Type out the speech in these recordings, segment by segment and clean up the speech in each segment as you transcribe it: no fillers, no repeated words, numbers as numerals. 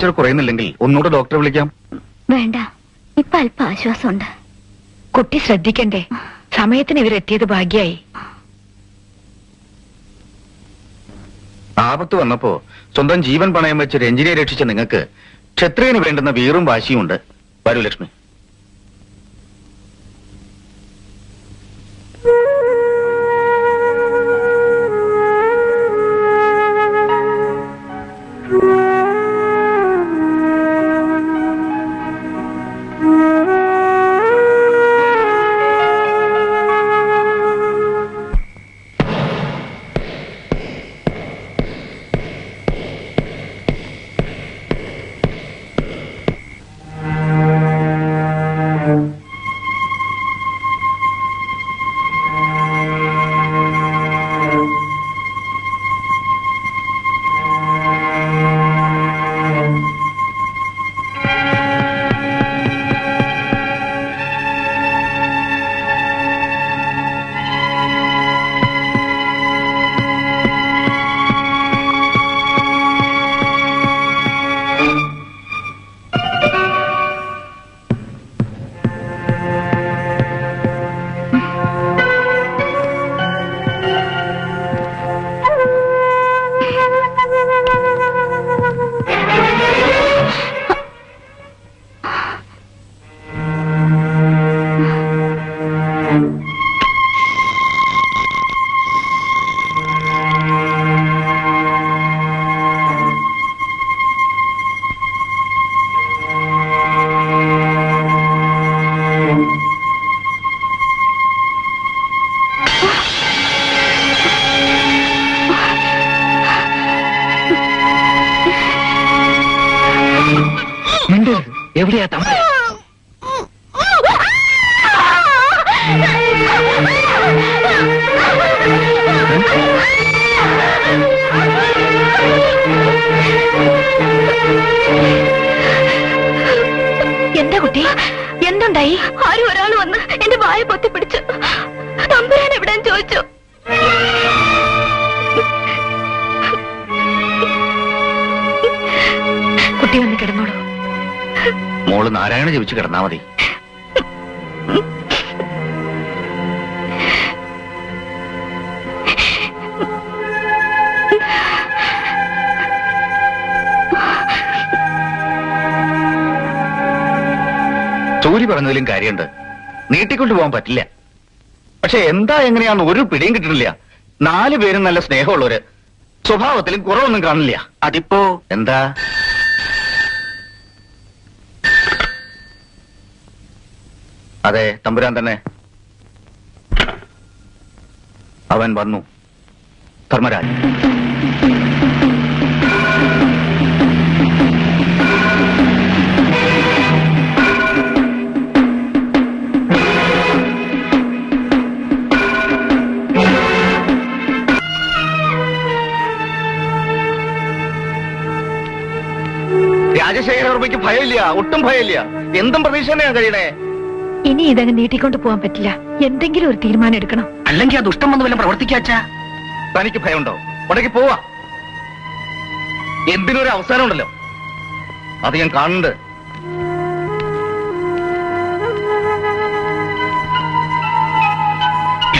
Pressure കുറയുന്നില്ലെങ്കിൽ ഒന്നുകൂടെ ഡോക്ടറെ വിളിക്കാം. വേണ്ട, ഇപ്പൊ അല്പം ആശ്വാസമുണ്ട്. കുട്ടി ശ്രദ്ധിക്കണ്ടേ? സമയത്തിന് ഇവരെത്തിയത് ഭാഗ്യായി. ആപത്ത് വന്നപ്പോ സ്വന്തം ജീവൻ പണയം വെച്ച് രഞ്ജിനിയെ രക്ഷിച്ച നിങ്ങൾക്ക് ക്ഷത്രിയന് വേണ്ടുന്ന വീറും വാശിയും ഉണ്ട്. വരൂ ലക്ഷ്മി. എവിടെയാ തമ്പുരാൻ? എന്താ കുട്ടി, എന്തുണ്ടായി? ആരും ഒരാൾ വന്ന് എന്റെ വായ പൊത്തിപ്പിടിച്ചു. തമ്പുരാൻ എവിടെയെന്ന് ചോദിച്ചു. കുട്ടി വന്ന് കിടന്നോളൂ. മോള് നാരായണ ജപിച്ച് കിടന്നാ മതി. സൂര്യ പറഞ്ഞതിലും കാര്യമുണ്ട്. നീട്ടിക്കൊണ്ടു പോകാൻ പറ്റില്ല. പക്ഷെ എന്താ എങ്ങനെയാന്ന് ഒരു പിടിയും കിട്ടുന്നില്ല. 4 പേരും നല്ല സ്നേഹമുള്ളവര്, സ്വഭാവത്തിലും കുറവൊന്നും കാണില്ല. അതിപ്പോ എന്താ? അതെ, തമ്പുരാൻ തന്നെ. അവൻ വന്നു. ധർമ്മരാജ്. രാജശേഖരവർമ്മയ്ക്ക് ഭയമില്ല, ഒട്ടും ഭയമില്ല. എന്തും പ്രതീക്ഷ തന്നെയാണ് കഴിയണേ. ഇനി ഇതങ്ങ് നീട്ടിക്കൊണ്ട് പോകാൻ പറ്റില്ല. എന്തെങ്കിലും ഒരു തീരുമാനം എടുക്കണം. അല്ലെങ്കിൽ ആ ദുഷ്ടം വന്ന് വല്ല പ്രവർത്തിക്കാച്ചാ? തനിക്ക് ഭയമുണ്ടോ? ഉടക്കി പോവാ. എന്തിനൊരു അവസാനം ഉണ്ടല്ലോ, അത് ഞാൻ കാണുന്നുണ്ട്.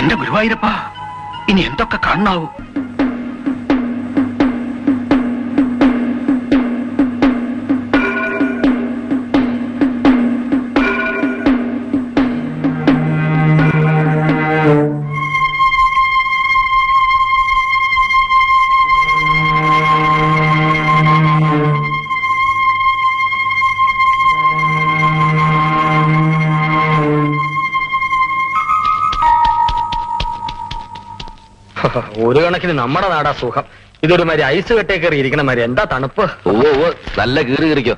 എന്റെ ഗുരുവായൂരപ്പ, ഇനി എന്തൊക്കെ കാണാവൂ. ഒരു കണക്കിന് നമ്മുടെ നാടാ സുഖം. ഇതൊരു മാതിരി ഐസ് കെട്ടേ കയറി ഇരിക്കണ മാതിരി. എന്താ തണുപ്പ്. നല്ല കീറി കീറിക്കോ.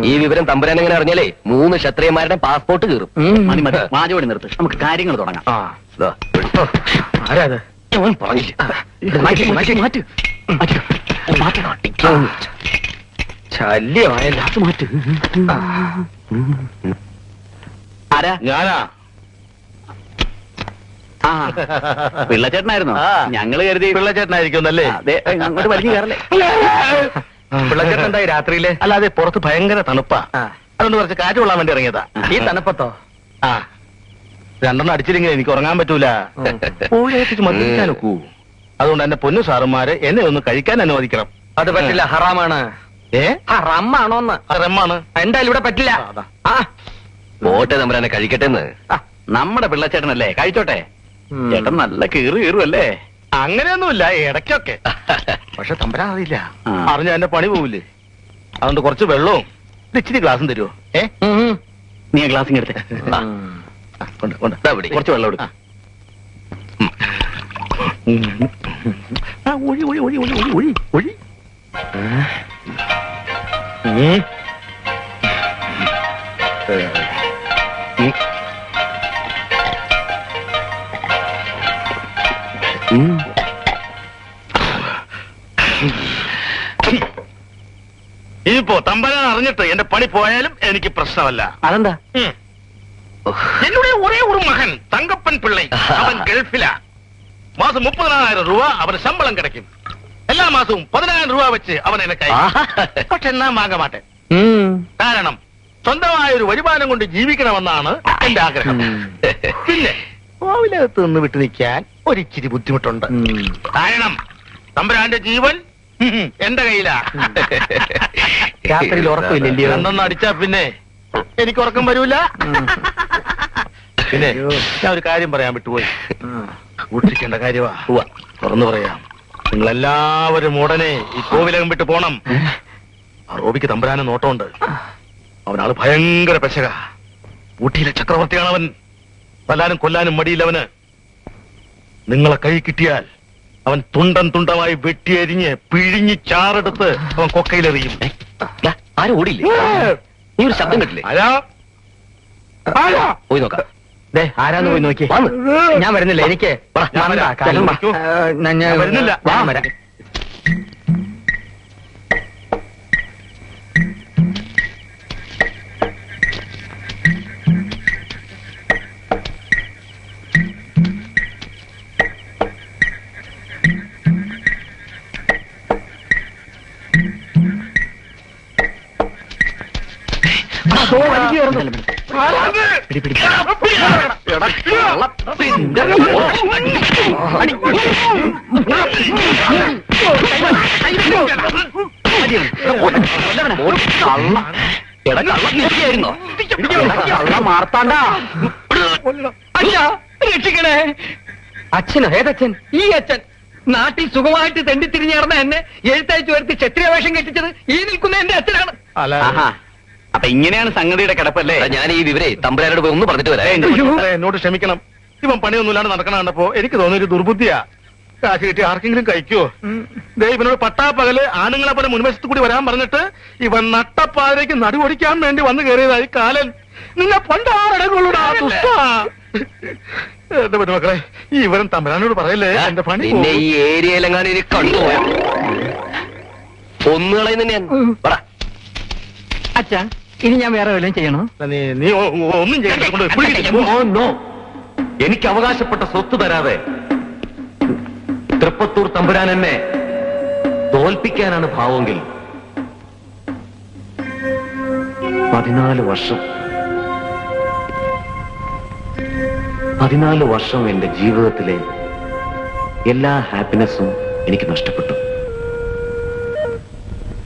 ഈ വിവരം തമ്പുരാൻ എങ്ങനെ അറിഞ്ഞാലേ 3 ക്ഷത്രിയന്മാരുടെ പാസ്പോർട്ട് കീറും. മതി മതി, വാചോടി നിർത്ത്, നമുക്ക് കാര്യങ്ങൾ തുടങ്ങാം. ആരാത്? ശല്യമായല്ല. മാറ്റ്. ആരാ? ഞാനാ. പിള്ളച്ചേട്ടനായിരുന്നോ? ഞങ്ങള് കരുതി പിള്ളച്ചേട്ടനായിരിക്കും. അങ്ങോട്ട് വലിഞ്ഞു കയറല്ലേ. പിള്ളച്ചേട്ടൻ എന്തായി രാത്രിയില്? അല്ലാതെ പുറത്ത് ഭയങ്കര തണുപ്പാ, അതുകൊണ്ട് കുറച്ച് കാറ്റ് കൊള്ളാൻ വേണ്ടി ഇറങ്ങിയതാ. ഈ തണുപ്പത്തോ? ആ, 2 അടിച്ചില്ലെങ്കിൽ എനിക്ക് ഉറങ്ങാൻ പറ്റൂല. മദ്യപിക്കാൻ ഒക്കൂ. അതുകൊണ്ട് എന്റെ പൊന്നു സാറുമാര് എന്നെ ഒന്ന് കഴിക്കാൻ അനുവദിക്കണം. അത് പറ്റില്ല, ഹറാമാണ്. റമ്മാണോന്ന്? റമ്മാണ്. എന്തായാലും ഇവിടെ പറ്റില്ല. പോട്ടെ തമ്പുരാനെ, കഴിക്കട്ടെന്ന്. നമ്മുടെ പിള്ളച്ചേട്ടനല്ലേ, കഴിച്ചോട്ടെ. ചേട്ടൻ നല്ല കീറുമല്ലേ? അങ്ങനെയൊന്നുമില്ല, ഇടയ്ക്കൊക്കെ. പക്ഷെ തമ്പരാൻ അറിയില്ല, അറിഞ്ഞ എന്റെ പണി പോവില്ലേ. അതുകൊണ്ട് കുറച്ച് വെള്ളവും ഇച്ചിരി ഗ്ലാസും തരുമോ? നീ ആ ഗ്ലാസ് എടുത്തേ. കുറച്ച് വെള്ളം എടുക്കാം. ഒഴി ഒഴി ഒഴി ഒഴി ഒഴി ഒഴി ഒഴി. ഇനിയിപ്പോ തമ്പരാൻ അറിഞ്ഞിട്ട് എന്റെ പണി പോയാലും എനിക്ക് പ്രശ്നമല്ല. അതെന്താ? என்னுடைய ஒரே ஒரு மகன் தங்கப்பன் பிள்ளை, அவன் கல்ஃபிலா. மாசம் 30,000 ரூபாய் அவன் சம்பளம் கிடைக்கும். எல்லா மாசமும் 10,000 ரூபாய் வச்சு அவன் எனக்கு പക്ഷെ ഞാൻ വാങ്ങ മാട്ടേൻ. കാരണം സ്വന്തമായ ഒരു വരുമാനം കൊണ്ട് ജീവിക്കണമെന്നാണ് എന്റെ ആഗ്രഹം. പിന്നെ കോവിലകത്ത് നിന്ന് വിട്ടു നിൽക്കാൻ ഒരിച്ചിരി ബുദ്ധിമുട്ടുണ്ട്. കാരണം തമ്പുരാന്റെ ജീവൻ എന്റെ കയ്യിലാ. രാത്രിയിൽ ഉറക്കമില്ലല്ലോ. 2 അടിച്ചാ പിന്നെ എനിക്ക് ഉറക്കം വരൂല. പിന്നെ ഞാൻ ഒരു കാര്യം പറയാൻ വിട്ടുപോയി, സൂക്ഷിക്കേണ്ട കാര്യമാ. തുറന്നു പറയാം, നിങ്ങളെല്ലാവരും ഉടനെ ഈ കോവിലകം വിട്ട് പോണം. ആ റോബിക്ക് തമ്പുരാനെ നോട്ടമുണ്ട്. അവനാള് ഭയങ്കര പെശക. ഊട്ടിയിലെ ചക്രവർത്തിയാണ് അവൻ. കൊല്ലാനും കൊല്ലാനും മടിയില്ലവന്. നിങ്ങളെ കൈ കിട്ടിയാൽ അവൻ തുണ്ടം തുണ്ടമായി വെട്ടിയരിഞ്ഞ് പിഴിഞ്ഞ് ചാറെടുത്ത് അവൻ കൊക്കയിലെറിയും. ആരും ഓടിയില്ലേ? നീ ഒരു ശബ്ദം കേട്ടില്ലേ? പോയി നോക്കാം. ആരാന്ന് പോയി നോക്കി. ഞാൻ വരുന്നില്ല, എനിക്ക് വരുന്നില്ല. ഞാൻ വരാം. അച്ഛനോ? ഏതച്ഛൻ? ഈ അച്ഛൻ നാട്ടിൽ സുഖമായിട്ട് തെണ്ടിത്തിരിഞ്ഞ് നടന്ന എന്നെ എഴുത്തയച്ചു വരുത്തി ക്ഷത്രിയ വേഷം കെട്ടിച്ചത് ഈ നിൽക്കുന്ന എന്റെ അച്ഛനാണ്. അപ്പൊ ഇങ്ങനെയാണ് സംഗതിയുടെ കിടപ്പല്ലേ? ഞാൻ ഈ വിവരെ തമ്പുരാനോട് പോയി ഒന്ന് പറഞ്ഞിട്ട് വരാം. എന്നോട് ക്ഷമിക്കണം. ഇവൻ പണിയൊന്നുമില്ലാണ്ട് നടക്കണ കണ്ടപ്പോ എനിക്ക് തോന്നിയൊരു ദുർബുദ്ധിയാ. കാശ് കിട്ടി ആർക്കെങ്കിലും കഴിക്കുവോ? ഇവനോട് പട്ടാപ്പകല് ആണുങ്ങളെ പോലെ മുൻവശത്ത് കൂടി വരാൻ പറഞ്ഞിട്ട് ഇവൻ നട്ടപ്പാതിലേക്ക് നടുവൊടിക്കാൻ വേണ്ടി വന്നു കയറിയതായി കാലൻ. നിന്നെ പണ്ടാടകൊള്ളൂടാ. എന്റെ മക്കളെ, ഈ ഇവൻ തമ്പുരാനോട് പറയല്ലേ എന്റെ പണി. പിന്നെ ഈ ഏരിയയിലെങ്ങാനും ഇനി കണ്ടുപോയോ ഒന്നുകളെന്ന് ഞാൻ പറ. അച്ഛാ, ഇനി ഞാൻ വേറെ വല്ലതും ചെയ്യണോ? നീ ഒന്നും ചെയ്യണം. എനിക്ക് അവകാശപ്പെട്ട സ്വത്ത് തരാതെ തൃപ്പത്തൂർ തമ്പുരാൻ എന്നെ തോൽപ്പിക്കാനാണ് ഭാവമെങ്കിൽ 14 വർഷം എന്റെ ജീവിതത്തിലെ എല്ലാ ഹാപ്പിനെസ്സും എനിക്ക് നഷ്ടപ്പെട്ടു.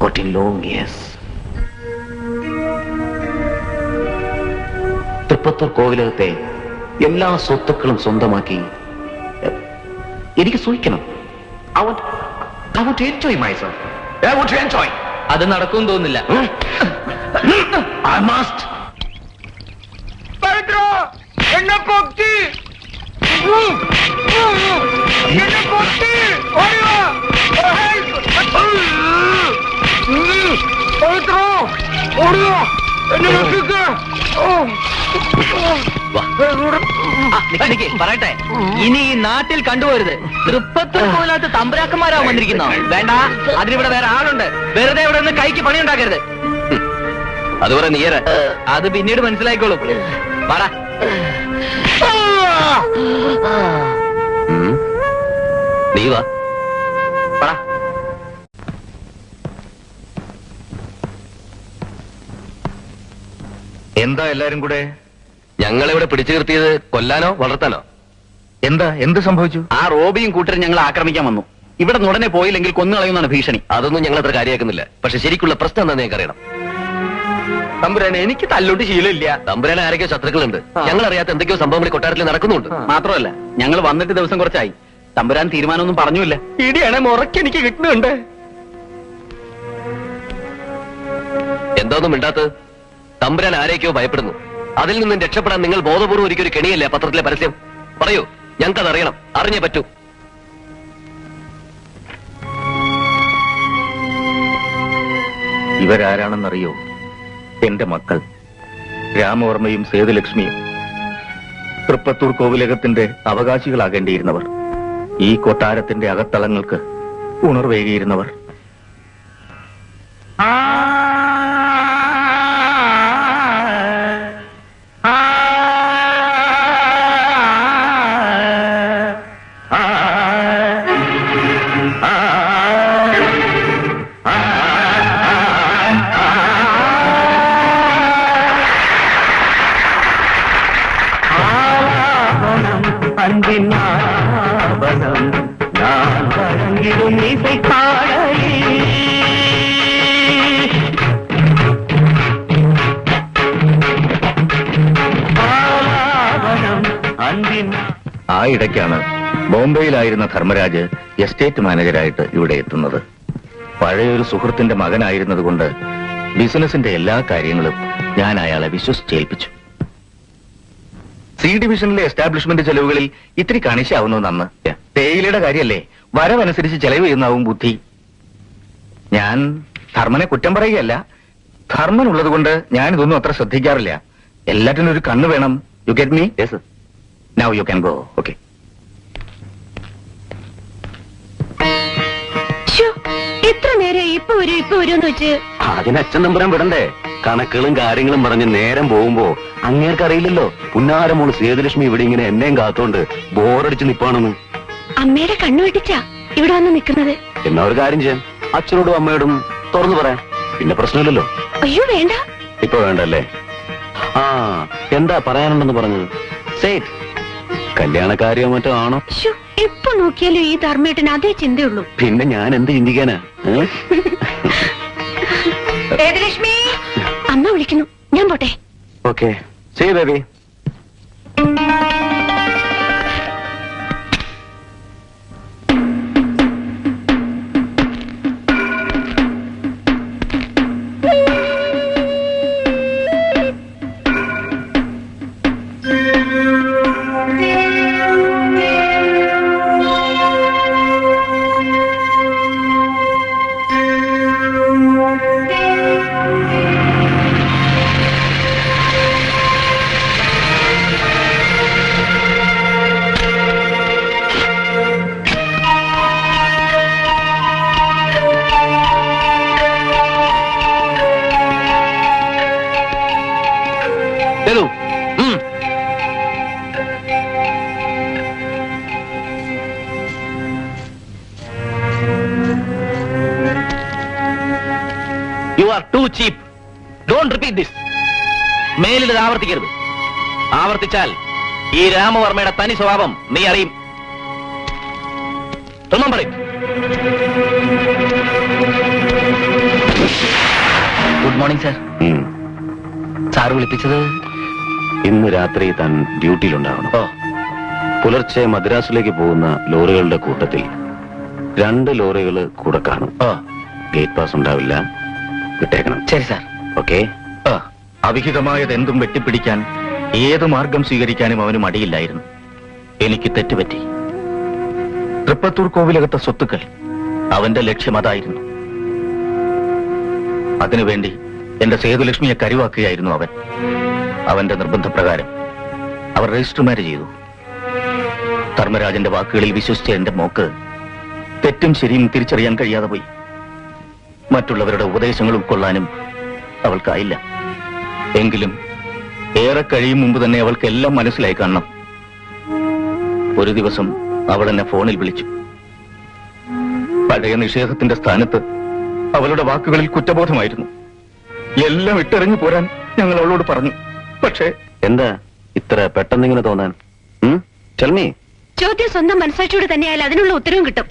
14 long years. തൃപ്പത്തൂർ കോവിലകത്തെ എല്ലാ സ്വത്തുക്കളും സ്വന്തമാക്കി എനിക്ക് സൂഹിക്കണം. I want to enjoy myself. I want to enjoy. അത് നടക്കും തോന്നില്ല. I must. എന്നെ പൊക്കി പറയട്ടെ, ഇനി ഈ നാട്ടിൽ കണ്ടുപോരുത്. തൃപ്പത്തൂർ കോവിലകത്ത് തമ്പുരാക്കന്മാരാവും വന്നിരിക്കുന്നോ? വേണ്ട, അതിനിവിടെ വേറെ ആളുണ്ട്. വെറുതെ ഇവിടെ നിന്ന് കൈക്ക് പണി ഉണ്ടാക്കരുത്. അതുപോലെ നീയര അത് പിന്നീട് മനസ്സിലായിക്കോളും. പറ. നീ വാ. എന്താ എല്ലാരും കൂടെ? ഞങ്ങളിവിടെ പിടിച്ചു നിർത്തിയത് കൊല്ലാനോ വളർത്താനോ? എന്ത് സംഭവിച്ചു? ആ റോബിയും കൂട്ടരും ഞങ്ങൾ ആക്രമിക്കാൻ വന്നു. ഇവിടെ ഉടനെ പോയില്ലെങ്കിൽ കൊന്നുകളയുമെന്നാണ് ഭീഷണി. അതൊന്നും ഞങ്ങൾ അത്ര കാര്യമാക്കുന്നില്ല. പക്ഷെ ശരിക്കുള്ള പ്രശ്നം എന്താണെന്ന് ഞങ്ങൾക്ക് അറിയണം. തമ്പുരാനെ, എനിക്ക് തല്ലോട്ട് ശീലമില്ല. തമ്പുരാനെ ആരൊക്കെയോ ശത്രുക്കളുണ്ട്. ഞങ്ങൾ അറിയാത്ത എന്തൊക്കെയോ സംഭവങ്ങൾ കൊട്ടാരത്തിൽ നടക്കുന്നുണ്ട്. മാത്രമല്ല, ഞങ്ങൾ വന്നിട്ട് ദിവസം കുറച്ചായി. തമ്പുരാൻ തീരുമാനമൊന്നും പറഞ്ഞില്ല. ഇടിയാണ് മുറയ്ക്ക് എനിക്ക് കിട്ടുന്നുണ്ട്. എന്താന്നും മിണ്ടാത്തത്? തമ്പുരാൻ ആരൊക്കെയോ ഭയപ്പെടുന്നു. അതിൽ നിന്നും രക്ഷപ്പെടാൻ നിങ്ങൾ ബോധപൂർവ്വം ഒരിക്കലും കെണിയല്ലേ പത്രത്തിലെ പരസ്യം? പറയൂ, ഞങ്ങൾക്കത് അറിയണം, അറിഞ്ഞേ പറ്റൂ. ഇവരാരാണെന്നറിയോ? എന്റെ മക്കൾ രാമവർമ്മയും സേതുലക്ഷ്മിയും. തൃപ്പത്തൂർ കോവിലകത്തിന്റെ അവകാശികളാകേണ്ടിയിരുന്നവർ. ഈ കൊട്ടാരത്തിന്റെ അകത്തളങ്ങൾക്ക് ഉണർവേകിയിരുന്നവർ. ആ ഇടയ്ക്കാണ് ബോംബെയിലായിരുന്ന ധർമ്മരാജ് എസ്റ്റേറ്റ് മാനേജരായിട്ട് ഇവിടെ എത്തുന്നത്. പഴയൊരു സുഹൃത്തിന്റെ മകനായിരുന്നതുകൊണ്ട് ബിസിനസിന്റെ എല്ലാ കാര്യങ്ങളും ഞാൻ അയാളെ വിശ്വസിച്ചേൽപ്പിച്ചു. സി ഡിവിഷനിലെ എസ്റ്റാബ്ലിഷ്മെന്റ് ചെലവുകളിൽ ഇത്തിരി കണിശാവുന്നു നന്ന്. തേയിലയുടെ കാര്യമല്ലേ, വരവനുസരിച്ച് ചെലവ് ചെയ്യുന്നാവും ബുദ്ധി. ഞാൻ ധർമ്മനെ കുറ്റം പറയുകയല്ല. ധർമ്മൻ ഉള്ളത് കൊണ്ട് ഞാൻ ഇതൊന്നും അത്ര ശ്രദ്ധിക്കാറില്ല. എല്ലാറ്റിനും ഒരു കണ്ണ് വേണം. You get me? Yes. Now you can go. Okay. എത്ര നേരം ഇപ്പൊ വരും വെച്ച് അതിന് അച്ഛൻ നമ്പുരാൻ വിടണ്ടേ? കണക്കുകളും കാര്യങ്ങളും പറഞ്ഞ് നേരം പോകുമ്പോ അങ്ങേർക്കറിയില്ലല്ലോ പുന്നാരമോള് സേതുലക്ഷ്മി ഇവിടെ ഇങ്ങനെ എന്നെയും കാത്തോണ്ട് ബോറടിച്ച് നിപ്പാണെന്ന്. അമ്മയുടെ കണ്ണു വെട്ടിച്ചാ ഇവിടെ വന്ന് നിക്കുന്നത്. എന്നാ ഒരു കാര്യം ചെയ്യാൻ, അച്ഛനോടും അമ്മയോടും തുറന്നു പറയാം. പിന്നെ പ്രശ്നമില്ലല്ലോ. അയ്യോ വേണ്ട. ഇപ്പൊ വേണ്ടല്ലേ? ആ, എന്താ പറയാനുണ്ടെന്ന് പറഞ്ഞത്? സേറ്റ് കല്യാണക്കാരിയോ മറ്റോ ആണോ? എപ്പോ നോക്കിയാലും ഈ ധർമ്മേട്ടന് അതേ ചിന്തയുള്ളൂ. പിന്നെ ഞാൻ എന്ത് ചിന്തിക്കാനാ? സേതുലക്ഷ്മി, അമ്മ വിളിക്കുന്നു, ഞാൻ പോട്ടെ. Okay, see baby. You are too cheap. Don't repeat this. മേലിൽ ഇത് ആവർത്തിക്കരുത്. ആവർത്തിച്ചാൽ ഈ രാമവർമ്മയുടെ തനി സ്വഭാവം നീ അറിയും. Remember it. Good morning sir. Sir വിളിപ്പിച്ചത്? ഇന്ന് രാത്രി താൻ ഡ്യൂട്ടിയിലുണ്ടാവണം. പുലർച്ചെ മദ്രാസിലേക്ക് പോകുന്ന ലോറികളുടെ കൂട്ടത്തിൽ 2 ലോറികൾ കൂടെ കാണും. ഗേറ്റ് പാസ് ഉണ്ടാവില്ല, വിട്ടേക്കണം. ശരി സാർ. ഓക്കെ. അവിഹിതമായത് എന്തും വെട്ടിപ്പിടിക്കാൻ ഏത് മാർഗം സ്വീകരിക്കാനും അവന് മടിയില്ലായിരുന്നു. എനിക്ക് തെറ്റുപറ്റി. തൃപ്പത്തൂർ കോവിലകത്തെ സ്വത്തുക്കൾ അവന്റെ ലക്ഷ്യം അതായിരുന്നു. അതിനുവേണ്ടി എന്റെ സേതുലക്ഷ്മിയെ കരുവാക്കുകയായിരുന്നു അവൻ. അവന്റെ നിർബന്ധപ്രകാരം അവർ രജിസ്റ്റർ മാരേജ് ചെയ്തു. ധർമ്മരാജന്റെ വാക്കുകളിൽ വിശ്വസിച്ച എന്റെ മോക്ക് തെറ്റും ശരിയും തിരിച്ചറിയാൻ കഴിയാതെ പോയി. മറ്റുള്ളവരുടെ ഉപദേശങ്ങൾ ഉൾക്കൊള്ളാനും അവൾക്കായില്ല. എങ്കിലും ഏറെ കഴിയും മുമ്പ് തന്നെ അവൾക്ക് എല്ലാം മനസ്സിലായി കാണണം. ഒരു ദിവസം അവൾ എന്നെ ഫോണിൽ വിളിച്ചു. പഴയ നിഷേധത്തിന്റെ സ്ഥാനത്ത് അവളുടെ വാക്കുകളിൽ കുറ്റബോധമായിരുന്നു. എല്ലാം ഇട്ടെറിഞ്ഞു പോരാൻ ഞങ്ങൾ അവളോട് പറഞ്ഞു. പക്ഷേ എന്താ ഇത്ര പെട്ടെന്നിങ്ങനെ തോന്നാൻ? ചെൽമി. ചോദ്യം സ്വന്തം മനസ്സാക്ഷിയോട് തന്നെയായാലും അതിനുള്ള ഉത്തരവും കിട്ടും.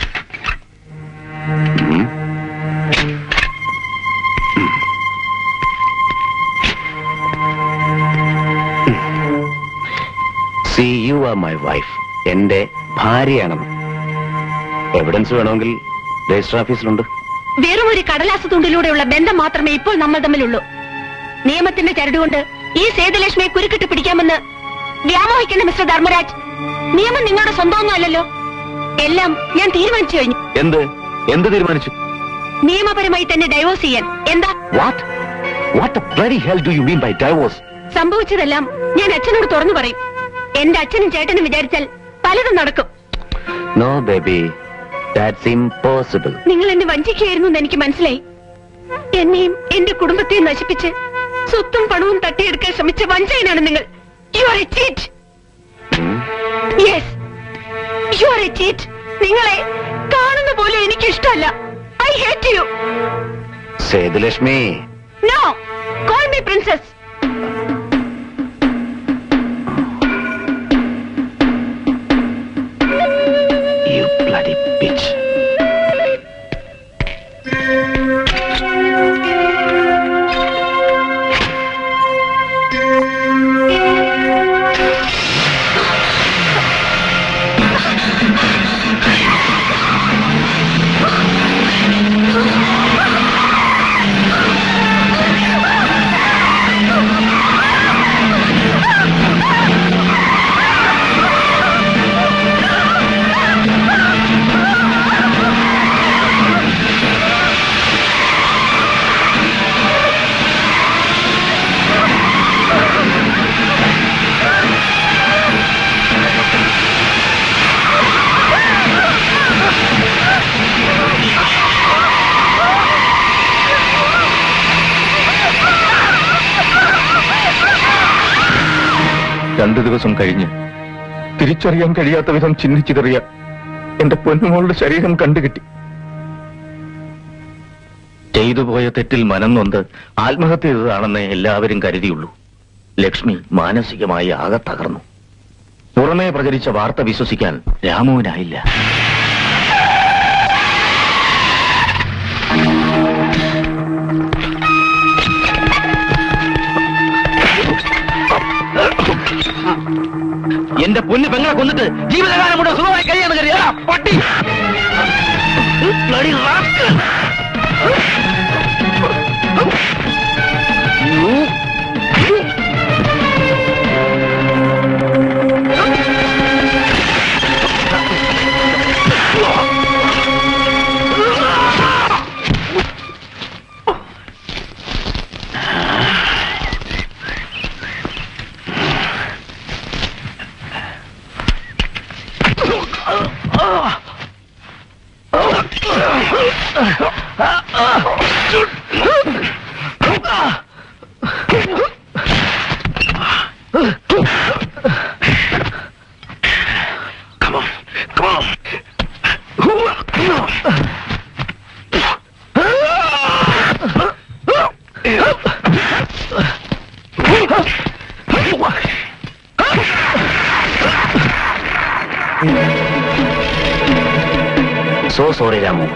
See, you are my wife. എന്റെ ഭാര്യയാണെന്ന് എവിഡൻസ് വേണമെങ്കിൽ രജിസ്റ്റർ ഓഫീസിലുണ്ട്. വെറും ഒരു കടലാസ തുണ്ടിലൂടെയുള്ള ബന്ധം മാത്രമേ ഇപ്പോൾ നമ്മൾ തമ്മിലുള്ളൂ. നിയമത്തിന്റെ ചരടുകൊണ്ട് ഈ സേതുലക്ഷ്മിയെ കുരുക്കിട്ട് പിടിക്കാമെന്ന് വ്യാമോഹിക്കേണ്ട മിസ്റ്റർ ധർമ്മരാജ്. നിയമം നിങ്ങളുടെ സ്വന്തമൊന്നും അല്ലല്ലോ. എല്ലാം ഞാൻ തീരുമാനിച്ചു കഴിഞ്ഞു. എന്ത് തീരുമാനിച്ചു? നിയമപരമായി തന്നെ ഡൈവോഴ്സ് ചെയ്യാൻ. എന്താ? What the bloody hell do you mean by divorce? സംഭവിച്ചതെല്ലാം ഞാൻ അച്ഛനോട് തുറന്നു പറയും. എന്റെ അച്ഛനും ചേട്ടനും വിചാരിച്ചാൽ പലതും നടക്കും. No baby, that's impossible. നിങ്ങൾ എന്നെ വഞ്ചിക്കുകയായിരുന്നു എന്ന് എനിക്ക് മനസ്സിലായി. എന്നെയും എന്റെ കുടുംബത്തെയും നശിപ്പിച്ച് സ്വത്തും പണവും തട്ടിയെടുക്കാൻ ശ്രമിച്ച വഞ്ചകനാണ് നിങ്ങൾ. You are a cheat. Yes, you are a cheat. നിങ്ങളെ കാണുന്ന പോലെ എനിക്ക് ഇഷ്ടമല്ല. I hate you. Sethulakshmi. No, call me princess. You bloody bitch. രണ്ടു ദിവസം കഴിഞ്ഞ് തിരിച്ചറിയാൻ കഴിയാത്ത വിധം ചിഹ്നിച്ചിതറിയ എന്റെ പൊന്നുമോളുടെ ശരീരം കണ്ടുകിട്ടി. ചെയ്തുപോയ തെറ്റിൽ മനം നൊന്ത് ആത്മഹത്യ ചെയ്തതാണെന്ന് എല്ലാവരും കരുതിയുള്ളൂ. ലക്ഷ്മി മാനസികമായി ആകെ തകർന്നു. പുറമേ പ്രചരിച്ച വാർത്ത വിശ്വസിക്കാൻ രാമുവിനായില്ല. എന്റെ പൊന്നു പെങ്ങളെ കൊന്നിട്ട് ജീവിതകാലം കൂടെ സുഖമായി കഴിയാന്ന് കരുതിയാ പട്ടി. So sorry, Ramu.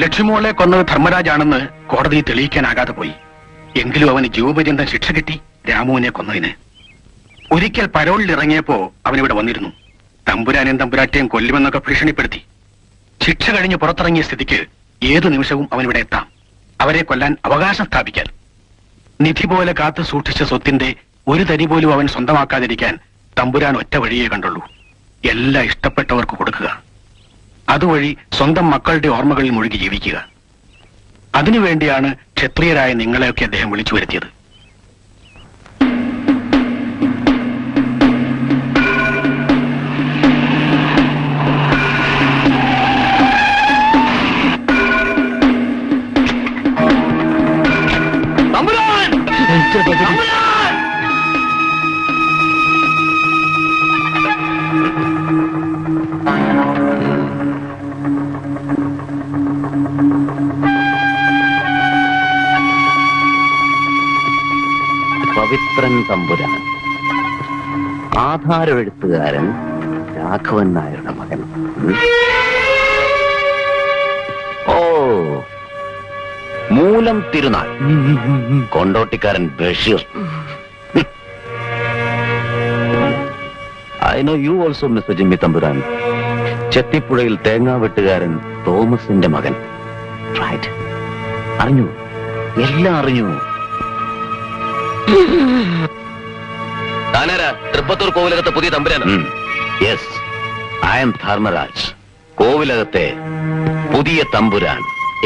ലക്ഷ്മിമോളെ കൊന്നത് ധർമ്മരാജാണെന്ന് കോടതി തെളിയിക്കാനാകാതെ പോയി. എങ്കിലും അവന് ജീവപര്യന്തം ശിക്ഷ കിട്ടി രാമുവിനെ കൊന്നതിന്. ഒരിക്കൽ പരോളിൽ ഇറങ്ങിയപ്പോ അവനിവിടെ വന്നിരുന്നു. തമ്പുരാനെയും തമ്പുരാറ്റെയും കൊല്ലുമെന്നൊക്കെ ഭീഷണിപ്പെടുത്തി. ശിക്ഷ കഴിഞ്ഞ് പുറത്തിറങ്ങിയ സ്ഥിതിക്ക് ഏതു നിമിഷവും അവനിവിടെ എത്താം. അവരെ കൊല്ലാൻ അവകാശം സ്ഥാപിക്കാൻ. നിധി പോലെ കാത്തു സൂക്ഷിച്ച സ്വത്തിന്റെ ഒരു തരി പോലും അവൻ സ്വന്തമാക്കാതിരിക്കാൻ തമ്പുരാൻ ഒറ്റ വഴിയേ കണ്ടുള്ളൂ. എല്ലാം ഇഷ്ടപ്പെട്ടവർക്ക് കൊടുക്കുക. അതുവഴി സ്വന്തം മക്കളുടെ ഓർമ്മകളിൽ മുഴുകി ജീവിക്കുക. അതിനുവേണ്ടിയാണ് ക്ഷത്രിയരായ നിങ്ങളെയൊക്കെ അദ്ദേഹം വിളിച്ചു വരുത്തിയത്. പുത്രൻ തമ്പുരാൻ, ആധാരമെഴുത്തുകാരൻ രാഘവൻ നായരുടെ മകൻ. ഓ, മൂലം തിരുനാൾ കൊണ്ടോട്ടിക്കാരൻ Basheer. I know you also mister Jimmy Thampuran. ചെത്തിപ്പുഴയിൽ തേങ്ങാവെട്ടുകാരൻ തോമസിന്റെ മകൻ. റൈറ്റ്, അറിഞ്ഞു, എല്ലാം അറിഞ്ഞു. താനാരാ? തൃപ്പത്തൂർ കോവിലകത്തെ പുതിയ തമ്പുരാൻ? യെസ്, ഐ എം ധർമ്മരാജ്, കോവിലകത്തെ പുതിയ തമ്പുരാൻ.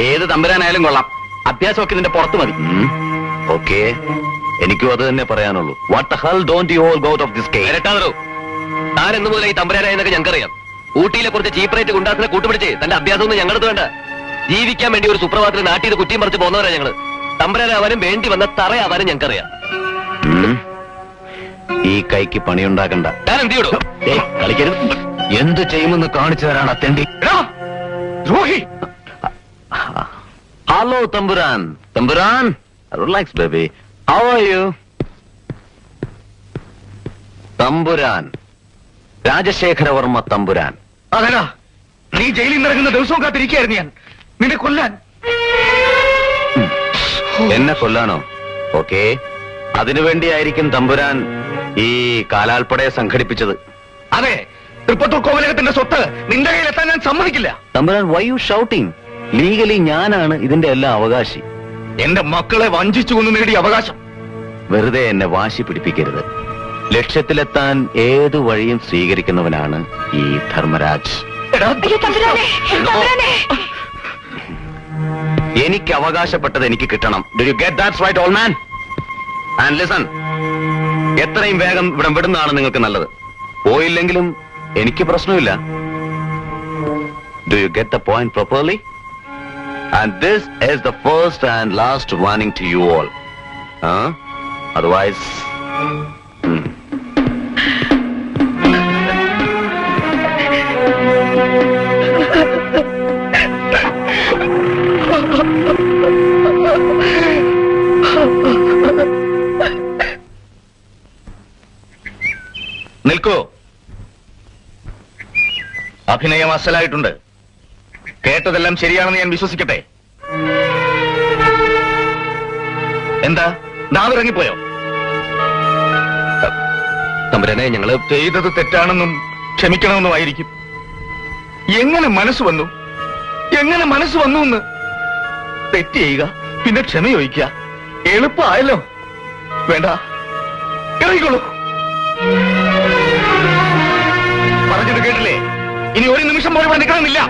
ഏത് തമ്പുരാനായാലും കൊള്ളാം, അത്യാവശ്യമൊക്കെ ഇതിന്റെ പുറത്ത് മതി. ഓക്കെ, എനിക്കും അത് തന്നെ പറയാനുള്ളൂ. What the hell don't you all go out of this case? വരട്ടാതോ, താൻ എന്ന് മുതൽ ഈ തമ്പുരാനായെന്നൊക്കെ ഞങ്ങൾക്കറിയാം. ഊട്ടിയിലെ കുറച്ച് ചീപ്പ് റേറ്റ് ഗുണ്ടാസിനെ കൂട്ടുപിടിച്ച് തന്റെ അഭ്യാസമൊന്നും ഞങ്ങളത് വേണ്ട. ജീവിക്കാൻ വേണ്ടി ഒരു സുപ്രഭാതത്തിൽ നാട്ടിൽ നിന്ന് കുറ്റിയും പറിച്ച് പോകുന്നവരാ ഞങ്ങള്. തമ്പുരാനാവാനും വേണ്ടി വന്ന തറയാവാനും ഞങ്ങൾക്കറിയാം. ഈ കൈക്ക് പണിയുണ്ടാക്കണ്ട. ഞാൻ എന്ത് ചെയ്യടോ? കളിക്കരുത്. എന്ത് ചെയ്യുമെന്ന് കാണിച്ചു തരാണ് അത്തണ്ടി. ദ്രോഹി! Hello Thampuran. Thampuran, relax baby. How are you? തമ്പുരാൻ രാജശേഖരവർമ്മ തമ്പുരാൻ. അതല്ല, നീ ജയിലിൽ നിന്നിറങ്ങുന്ന ദിവസവും കാത്തിരിക്കുകയായിരുന്നു ഞാൻ നിന്നെ കൊല്ലാൻ. എന്നെ കൊല്ലാനോ? ഓക്കെ, അതിനുവേണ്ടിയായിരിക്കും തമ്പുരാൻ ഈ കാലാൽപ്പടയെ സംഘടിപ്പിച്ചത്. അതെ, തൃപ്പത്തൂർ കോവിലകത്തിന്റെ സ്വത്ത് നിന്റെ കയ്യിലെത്താൻ ഞാൻ സമ്മതിക്കില്ല. തമ്പുരാൻ, വൈ യു ഷൗട്ടിംഗ്? ലീഗലി ഞാനാണ് ഇതിന്റെ എല്ലാ അവകാശി. എന്റെ മക്കളെ വഞ്ചിച്ചു കൊന്നു നേടിയ അവകാശം. വെറുതെ എന്നെ വാശി പിടിപ്പിക്കരുത്. ലക്ഷ്യത്തിലെത്താൻ ഏതു വഴിയും സ്വീകരിക്കുന്നവനാണ് ഈ ധർമ്മരാജ്. എനിക്ക് അവകാശപ്പെട്ടത് എനിക്ക് കിട്ടണം. Do you get that right all man? And listen, എത്രയും വേഗം ഇവിടെ വിടുന്നതാണ് നിങ്ങൾക്ക് നല്ലത്. പോയില്ലെങ്കിലും എനിക്ക് പ്രശ്നമില്ല. Do you get the point properly? And this is the first and last warning to you all. Otherwise നിൽക്കൂ. അഭിനയം അസലായിട്ടുണ്ട്. കേട്ടതെല്ലാം ശരിയാണെന്ന് ഞാൻ വിശ്വസിക്കട്ടെ. എന്താ, നാവിറങ്ങിപ്പോയോ? തമ്പുരാനെ, ഞങ്ങള് ചെയ്തത് തെറ്റാണെന്നും ക്ഷമിക്കണമെന്നുമായിരിക്കും. എങ്ങനെ മനസ്സ് വന്നു എന്ന് തെറ്റ് ചെയ്യുക, പിന്നെ ക്ഷമ ചോദിക്കുക, എളുപ്പമായല്ലോ. വേണ്ട, ഇറങ്ങിക്കോളൂ. പറഞ്ഞത് കേട്ടില്ലേ? ഇനി ഒരു നിമിഷം പോലും ഇവിടെ നിൽക്കണമെന്നില്ല.